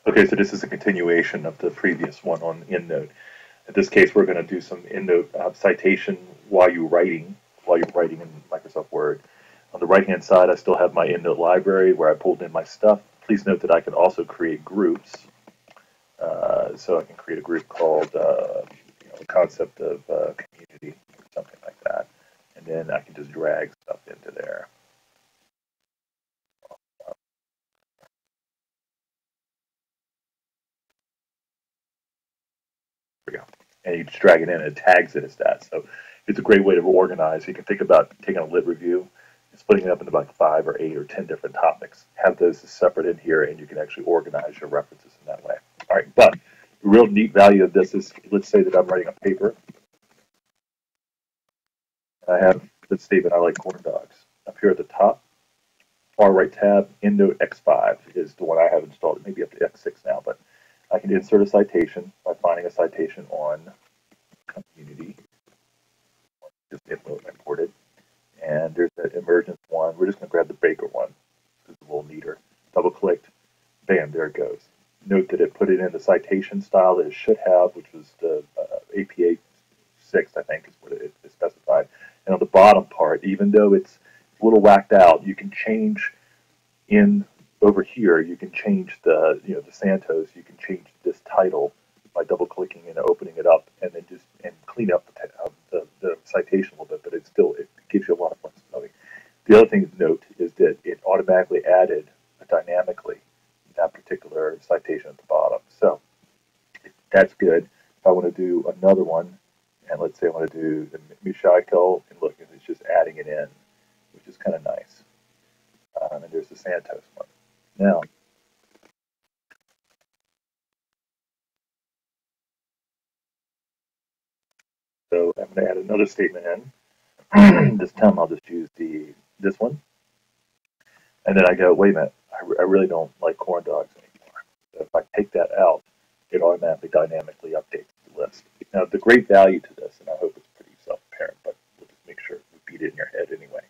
Okay, so this is a continuation of the previous one on EndNote. In this case, we're going to do some EndNote citation while you're writing in Microsoft Word. On the right-hand side, I still have my EndNote library where I pulled in my stuff. Please note that I can also create groups. So I can create a group called the concept of community or something like that. And then I can just drag stuff into there. There we go. And you just drag it in and it tags it as that. So it's a great way to organize. You can think about taking a lit review and splitting it up into like 5 or 8 or 10 different topics. Have those separate in here and you can actually organize your references in that way. All right, but the real neat value of this is, let's say that I'm writing a paper. I have the statement, I like corn dogs. Up here at the top, far right tab, EndNote X5 is the one I have installed. Maybe up to X6 now, but I can insert a citation by finding a citation on community. Just import it. And there's that emergence one. We're just going to grab the Baker one. It's a little neater. Double clicked. Bam, there it goes. Note that it put it in the citation style that it should have, which was the APA 6, I think, is what it specified. And on the bottom part, even though it's a little whacked out, you can change in over here. You can change the the Santos. You can change this title by double clicking and opening it up, and then just clean up the citation a little bit. But it gives you a lot of flexibility. The other thing to note is that it automatically added dynamically that particular citation at the bottom. So that's good. If I want to do another one, and let's say I want to do the Mishaiko, and look, and it's just adding it in, which is kind of nice. And there's the Santos one. Now, so I'm going to add another statement in. This time I'll just use this one, and then I go, wait a minute, I really don't like corn dogs anymore. So if I take that out, it automatically dynamically updates the list. Now, the great value to this, and I hope it's pretty self-apparent, but we'll just make sure we beat it in your head anyway,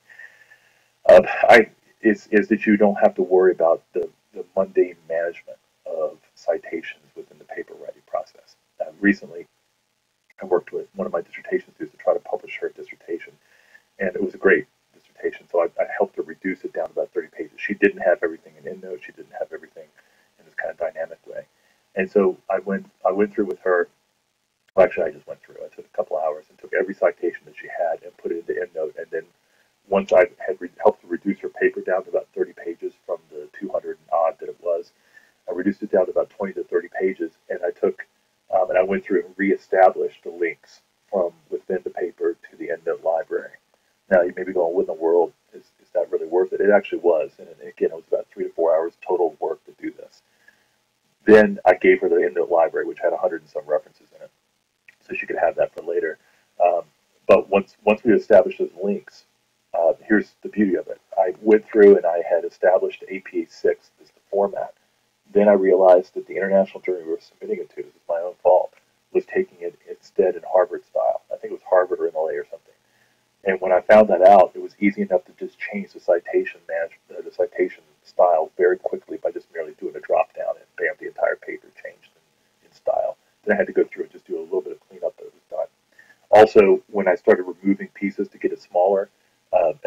is that you don't have to worry about the mundane management of citations within the paper writing process. Recently, I worked with one of my dissertation students to try to publish her dissertation, and it was a great dissertation. So I helped her reduce it down to about 30 pages. She didn't have everything in EndNote. She didn't have everything in this kind of dynamic way. And so I went through with her. Well, actually, I just went through. I took a couple hours and took every citation that she had and put it into EndNote. And then once I had helped her reduce her paper down to about 30 pages from the 200 and odd that it was, I reduced it down to about 20 to 30 pages, and I took and I went through and reestablished the links from within the paper to the EndNote library. Now, you may be going, what in the world is that really worth it? It actually was, and again, it was about 3 to 4 hours total work to do this. Then I gave her the EndNote library, which had 100 and some references in it, so she could have that for later. But once we established those links, here's the beauty of it. I went through and I had established APA 6 as the format. Then I realized that the international journal we were submitting it to, this is my own fault, was taking it instead in Harvard style. I think it was Harvard or MLA or something. And when I found that out, it was easy enough to just change the citation management, the citation style very quickly by just merely doing a drop down, and bam, the entire paper changed in style. Then I had to go through and just do a little bit of cleanup, but it was done. Also, when I started removing pieces to get it smaller,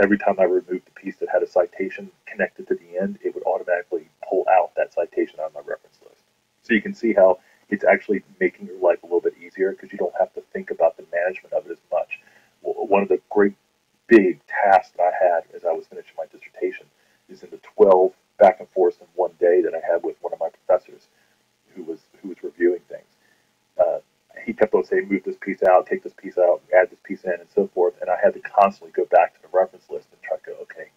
every time I removed the piece that had a citation connected to the end, it would automatically pull out that citation on my reference list. So you can see how it's actually making your life a little bit easier because you don't have to think about the management of it as much. One of the great big tasks that I had as I was finishing my dissertation is in the 12 back and forth in one day that I had with one of my professors who was reviewing things. He kept on saying, move this piece out, take this piece out, add this piece in, and so forth. And I had to constantly go back to the reference list and try to go, okay,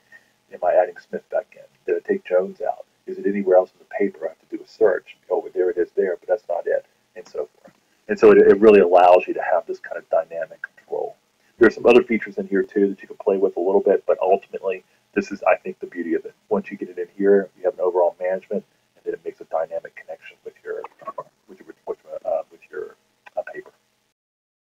am I adding Smith back in? Did I take Jones out? Is it anywhere else in the paper? I have to do a search. Oh, but there it is there, but that's not it, and so forth. And so it really allows you to have this kind of dynamic control. There are some other features in here, too, that you can play with a little bit, but ultimately, this is, I think, the beauty of it. Once you get it in here, you have an overall management, and then it makes a dynamic